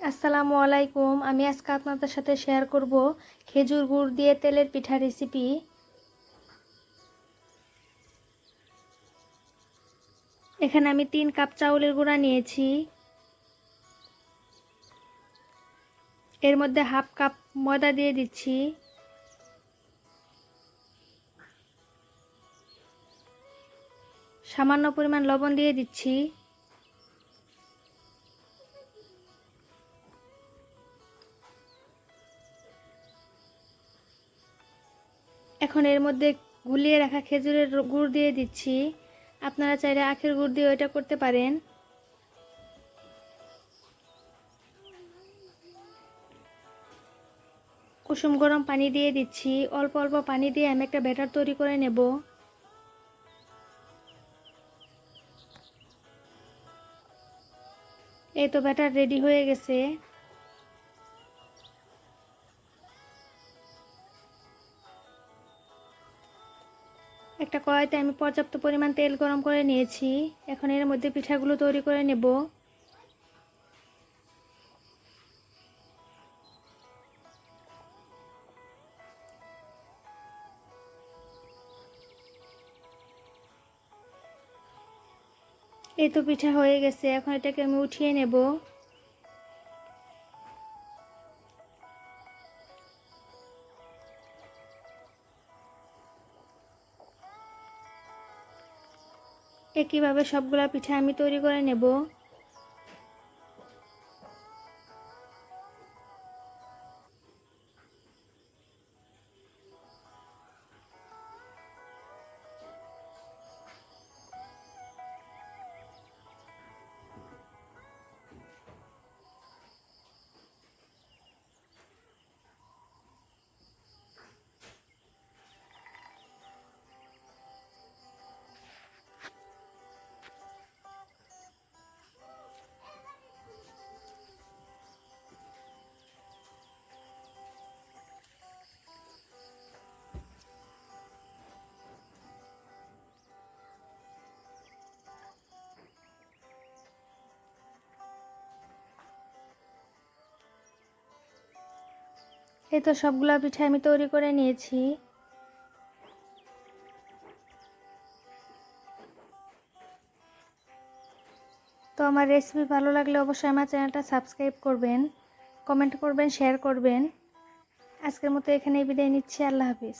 আসসালামু আলাইকুম। আমি আজকে আপনাদের সাথে শেয়ার করব খেজুর গুড় দিয়ে তেলের পিঠা রেসিপি। এখানে আমি 3 কাপ চাউলের গুঁড়া নিয়েছি। এর মধ্যে হাফ কাপ ময়দা দিয়ে দিচ্ছি। সামান্য পরিমাণ লবণ দিয়ে দিচ্ছি। এখন এর মধ্যে গুলিয়ে রাখা খেজুরের গুড় দিয়ে দিচ্ছি। আপনারা চাইলে আখের গুড় দিয়ে এটা করতে পারেন। কুসুম গরম পানি দিয়ে দিচ্ছি। অল্প অল্প পানি দিয়ে আমি একটা ব্যাটার তৈরি করে নেব। এই তো ব্যাটার রেডি হয়ে গেছে। একটা কড়াইতে আমি পর্যাপ্ত পরিমাণ তেল গরম করে নিয়েছি। এখন এর মধ্যে পিঠাগুলো তৈরি করে নেব। এই তো পিঠা হয়ে গেছে। এখন এটাকে আমি উঠিয়ে নেব। একইভাবে সবগুলা পিঠা আমি তৈরি করে নেব। এই তো সবগুলা পিঠা আমি তৈরি করে নিয়েছি। তো আমার রেসিপি ভালো লাগলে অবশ্যই আমার চ্যানেলটা সাবস্ক্রাইব করবেন, কমেন্ট করবেন, শেয়ার করবেন। আজকের মতো এখানেই বিদায় নিচ্ছি। আল্লাহ হাফিজ।